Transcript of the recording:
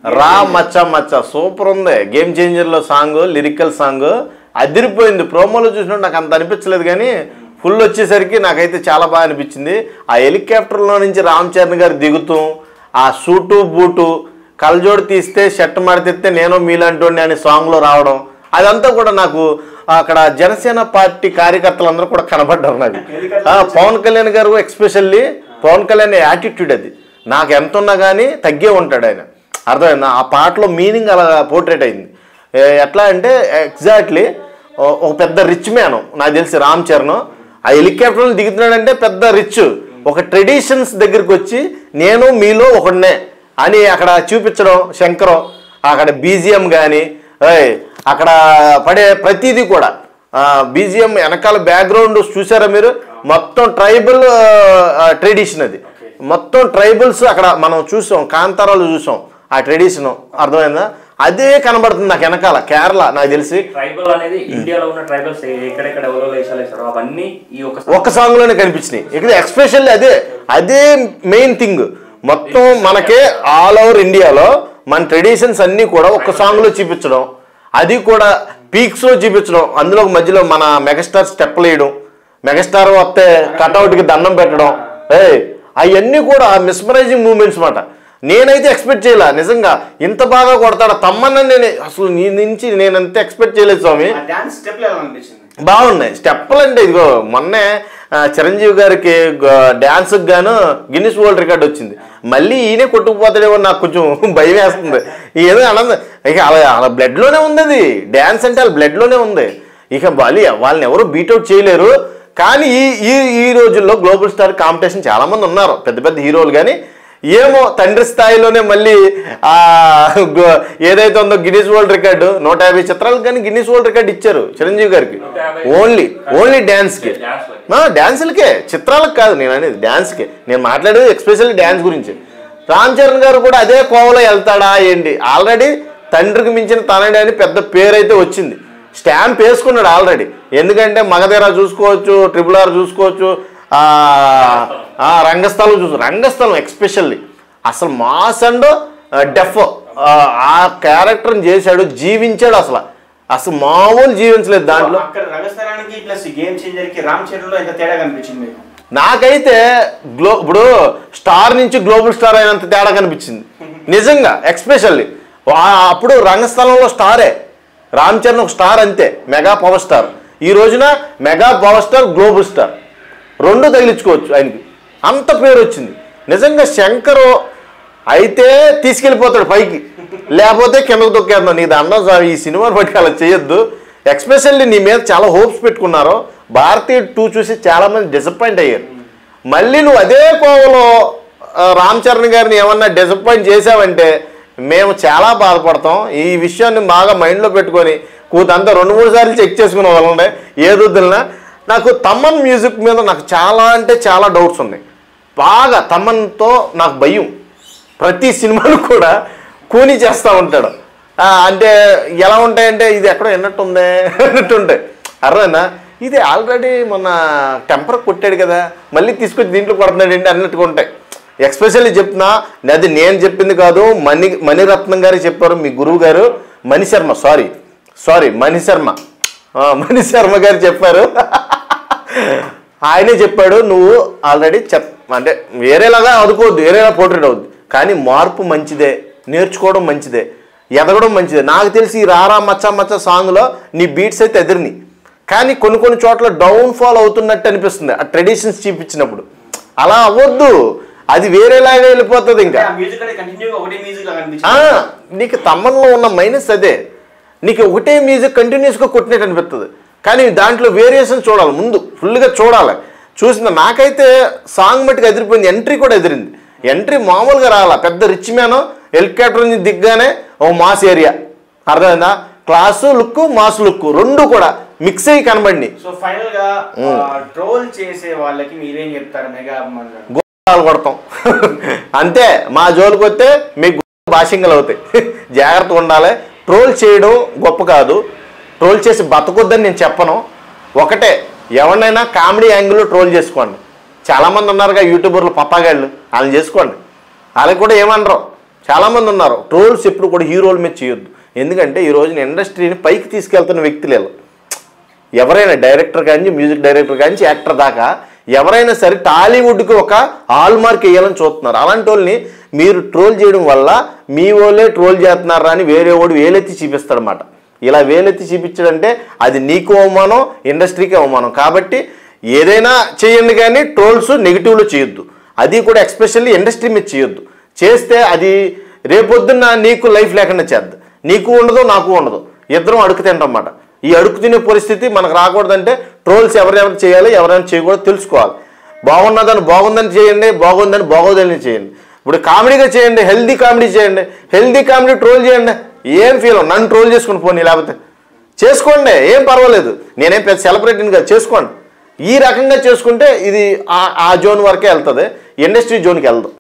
రా మచ్చా మచ్చా సూపర్ ఉంది. Game చేంజర్లో song, lyrical song అదిరిపోయింది. ప్రోమోలో చూసినట్టు నాకు అంత అనిపించలేదు, కానీ ఫుల్ వచ్చేసరికి నాకైతే చాలా బాగా అనిపించింది. ఆ హెలికాప్టర్లో నుంచి రామ్ చరణ్ గారు దిగుతూ ఆ సూటు బూటు కలజోడు తీస్తే షర్ట్ మడితే నేను మీలాంటి అని సాంగ్లో రావడం, అదంతా కూడా నాకు అక్కడ జనసేన పార్టీ కార్యకర్తలందరూ కూడా కనబడ్డారు నాకు. పవన్ కళ్యాణ్ గారు ఎక్స్పెషల్లీ పవన్ కళ్యాణ్ యాటిట్యూడ్ అది నాకు ఎంత ఉన్నా కానీ తగ్గే ఉంటాడు ఆయన, అర్థమైంది. ఆ పాటలో మీనింగ్ అలా పోర్ట్రేట్ అయింది. ఎట్లా అంటే ఎగ్జాక్ట్లీ ఒక పెద్ద రిచ్ మ్యాన్ నాకు తెలిసి రామ్ చరణ్ ఆ హెలికాప్టర్లో దిగుతున్నాడంటే పెద్ద రిచ్, ఒక ట్రెడిషన్స్ దగ్గరికి వచ్చి నేను మీలో ఒకడినే అని అక్కడ చూపించడం. శంకర్ అక్కడ బీజిఎం కానీ అక్కడ పడే ప్రతిదీ కూడా బీజిఎం వెనకాల బ్యాక్గ్రౌండ్ చూసారా మీరు, మొత్తం ట్రైబల్ ట్రెడిషన్, అది మొత్తం ట్రైబల్స్ అక్కడ మనం చూసాం, కాంతారాలు చూసాం ఆ ట్రెడిషన్, అర్థమైందా. అదే కనబడుతుంది నాకు వెనకాల కేరళ నాకు తెలిసి. ఒక్క సాంగ్ లోనే కనిపించినాయి ఇక్కడ ఎక్స్పెషల్లీ. అదే మెయిన్ థింగ్. మొత్తం మనకే ఆల్ ఓవర్ ఇండియాలో మన ట్రెడిషన్స్ అన్నీ కూడా ఒక్క సాంగ్ లో చూపించడం, అది కూడా పీక్స్ లో చూపించడం. అందులో మధ్యలో మన మెగాస్టార్ స్టెప్లు వేయడం, మెగాస్టార్ వస్తే కట్అవుట్కి దండం పెట్టడం, అవన్నీ కూడా మిస్మరైజింగ్ మూమెంట్స్ మాట. నేనైతే ఎక్స్పెక్ట్ చేయలే నిజంగా ఇంత బాగా కొడతాడు తమ్మన్న. నేను అసలు నీ నుంచి నేను అంత ఎక్స్పెక్ట్ చేయలేదు స్వామి. బాగున్నాయి స్టెప్పులు అంటే. ఇదిగో మొన్నే చిరంజీవి గారికి డ్యాన్స్కి గాను గిన్నిస్ వరల్డ్ రికార్డ్ వచ్చింది. మళ్ళీ ఈయనే కొట్టుకుపోతాడేమో నాకు కొంచెం భయం వేస్తుంది. ఏదో ఆనందం ఇక అలా బ్లడ్లోనే ఉంది, అది డ్యాన్స్ అంటే వాళ్ళ బ్లడ్లోనే ఉంది. ఇక వాళ్ళని ఎవరు బీట్అవుట్ చేయలేరు. కానీ ఈ రోజుల్లో గ్లోబల్ స్టార్ కాంపిటీషన్ చాలామంది ఉన్నారు, పెద్ద పెద్ద హీరోలు. కానీ ఏమో తండ్రి స్థాయిలోనే మళ్ళీ ఏదైతే ఉందో గిన్నిస్ వరల్డ్ రికార్డు 150 చిత్రాలకు కానీ గిన్నిస్ వరల్డ్ రికార్డు ఇచ్చారు చిరంజీవి గారికి. ఓన్లీ డ్యాన్స్కి, డ్యాన్సులకే, చిత్రాలకు కాదు నేను అనేది, డ్యాన్స్కి. నేను మాట్లాడేది ఎక్స్పెషల్లీ డ్యాన్స్ గురించి. రామ్ చరణ్ గారు కూడా అదే కోవలో వెళ్తాడా ఏంటి? ఆల్రెడీ తండ్రికి మించిన తనడే అని పెద్ద పేరు అయితే వచ్చింది, స్టాంప్ వేసుకున్నాడు ఆల్రెడీ. ఎందుకంటే మగధీర చూసుకోవచ్చు, RRR చూసుకోవచ్చు, రంగస్థలం ఎక్స్పెషల్లీ అసలు మాస్ అండ్ డెఫ్ ఆ క్యారెక్టర్ని చేశాడు, జీవించాడు. అసలు మామూలు జీవించలేదు దాంట్లో. నాకైతే ఇప్పుడు స్టార్ నుంచి గ్లోబల్ స్టార్ అయినంత తేడా కనిపించింది నిజంగా. ఎక్స్పెషల్లీ అప్పుడు రంగస్థలంలో స్టారే, రామ్ చరణ్ ఒక స్టార్ అంతే, మెగా పవర్ స్టార్. ఈ రోజున mega power star, global star రెండు తగిలించుకోవచ్చు ఆయనకి, అంత పేరు వచ్చింది నిజంగా. శంకర్ అయితే తీసుకెళ్ళిపోతాడు పైకి, లేకపోతే కిందకు తొక్కేద్దాం. నీ దండం ఈ సినిమాని బట్టి అలా చేయొద్దు. ఎక్స్పెషల్లీ నీ మీద చాలా హోప్స్ పెట్టుకున్నారు. భారతీయ 2 చూసి చాలామంది డిసప్పాయింట్ అయ్యారు. మళ్ళీ నువ్వు అదే కోవలో రామ్ చరణ్ గారిని ఏమన్నా డిసప్పాయింట్ చేసావంటే మేము చాలా బాధపడతాం. ఈ విషయాన్ని బాగా మైండ్లో పెట్టుకొని కూతంతా 2-3 సార్లు చెక్ చేసుకునే వాళ్ళండే ఏదొద్దులనా. నాకు తమన్ మ్యూజిక్ మీద నాకు చాలా అంటే చాలా డౌట్స్ ఉన్నాయి. బాగా తమన్తో నాకు భయం. ప్రతి సినిమాను కూడా కూని చేస్తూ ఉంటాడు. అంటే ఎలా ఉంటాయంటే ఇది ఎక్కడో విన్నట్టుందే అన్నట్టుంటాయి, అర్థమైనా. ఇది ఆల్రెడీ మొన్న టెంపర్ కొట్టాడు కదా, మళ్ళీ తీసుకొచ్చి దీంట్లో కొడుతున్నాడు ఏంటి అన్నట్టుగా ఉంటాయి. ఎక్స్పెషల్లీ చెప్తున్నా, అది నేను చెప్పింది కాదు, మణిరత్నం గారు చెప్పారు, మీ గురువు గారు మణిశర్మ, సారీ మణిశర్మ గారు చెప్పారు. ఆయనే చెప్పాడు, నువ్వు ఆల్రెడీ అంటే వేరేలాగా అదుకోవద్దు, వేరేలా పోర్ట్రేట్ అవుద్ది, కానీ మార్పు మంచిదే, నేర్చుకోవడం మంచిదే, ఎదగడం మంచిదే. నాకు తెలిసి ఈ రారా మచ్చా మచ్చా సాంగ్లో నీ బీట్స్ అయితే ఎదిరిని, కానీ కొన్ని చోట్ల డౌన్ఫాల్ అవుతున్నట్టు అనిపిస్తుంది ఆ ట్రెడిషన్స్ చూపించినప్పుడు. అలా అవ్వద్దు, అది వేరేలాగా వెళ్ళిపోతుంది. ఇంకా నీకు తమ్మన్లో ఉన్న మైనస్ అదే, నీకు ఒకటే మ్యూజిక్ కంటిన్యూస్గా కొట్టినట్టు అనిపిస్తుంది. కానీ దాంట్లో వేరియేషన్ చూడాలి, ముందు ఫుల్గా చూడాలి. చూసింది నాకైతే సాంగ్ మట్టుకు ఎదిరిపోయింది. ఎంట్రీ కూడా ఎదిరింది. ఎంట్రీ మామూలుగా రావాల, పెద్ద రిచ్ మ్యాన్ హెలికాప్టర్ నుంచి దిగ్గానే ఓ మాస్ ఏరియా, అర్థమైందా. క్లాసు లుక్, మాస్ లుక్ రెండు కూడా మిక్స్ అయ్యి కనబడి. సో ఫైనల్ గా ట్రోల్ చేసే వాళ్ళకి మీరేం చెప్తారు? మెగా గోళాలు కొడతాం అంతే. మా జోలికి వస్తే మీకు భాషింగలు అవుతాయి, జాగ్రత్తగా ఉండాలి. ట్రోల్ చేయడం గొప్ప కాదు, ట్రోల్ చేసి బతకొద్దని నేను చెప్పను. ఒకటే, ఎవరినైనా కామెడీ యాంగిల్లో ట్రోల్ చేసుకోండి. చాలామంది ఉన్నారుగా యూట్యూబర్లు పప్పాగాళ్ళు, వాళ్ళని చేసుకోండి, వాళ్ళకి కూడా ఏమనరు. చాలామంది ఉన్నారు. ట్రోల్స్ ఎప్పుడు కూడా హీరోల మీద చేయొద్దు. ఎందుకంటే ఈ రోజున ఇండస్ట్రీని పైకి తీసుకెళ్తున్న వ్యక్తులు ఎవరైనా డైరెక్టర్ కానీ, మ్యూజిక్ డైరెక్టర్ కానీ, యాక్టర్ దాకా ఎవరైనా సరే టాలీవుడ్కి ఒక హాల్ మార్క్ వేయాలని చూస్తున్నారు. అలాంటి వాళ్ళని మీరు ట్రోల్ చేయడం వల్ల మీ వాళ్ళే ట్రోల్ చేస్తున్నారా అని వేరే వాడు వేలెత్తి చూపిస్తాడనమాట. ఇలా వేలెత్తి చూపించడంటే అది నీకు అవమానం, ఇండస్ట్రీకి అవమానం. కాబట్టి ఏదైనా చేయండి కానీ ట్రోల్స్ నెగిటివ్లో చేయొద్దు. అది కూడా ఎస్పెషల్లీ ఇండస్ట్రీ మీద చేయొద్దు. చేస్తే అది రేపొద్దున్న నీకు లైఫ్ లేకుండా చేద్దు. నీకు ఉండదు, నాకు ఉండదు, ఇద్దరం అడుగు తింటామన్నమాట. ఈ అడుగు తినే పరిస్థితి మనకు రాకూడదంటే ట్రోల్స్ ఎవరెవరు చేయాలి, ఎవరైనా చేయకూడదు తెలుసుకోవాలి. బాగున్నదని బాగుందని చేయండి, బాగుందని బాగోదని చేయండి. ఇప్పుడు కామెడీగా చేయండి, హెల్దీ కామెడీ చేయండి. హెల్దీ కామెడీ ట్రోల్ చేయండి, ఏం ఫీల్ నన్ను ట్రోల్ చేసుకుని పోనీ, లేకపోతే చేసుకోండి, ఏం పర్వాలేదు. నేనేం పెద్ద సెలబ్రిటీని కాదు, చేసుకోండి. ఈ రకంగా చేసుకుంటే ఇది ఆ జోన్ వరకే వెళ్తుంది, ఇండస్ట్రీ జోన్కి వెళ్దాం.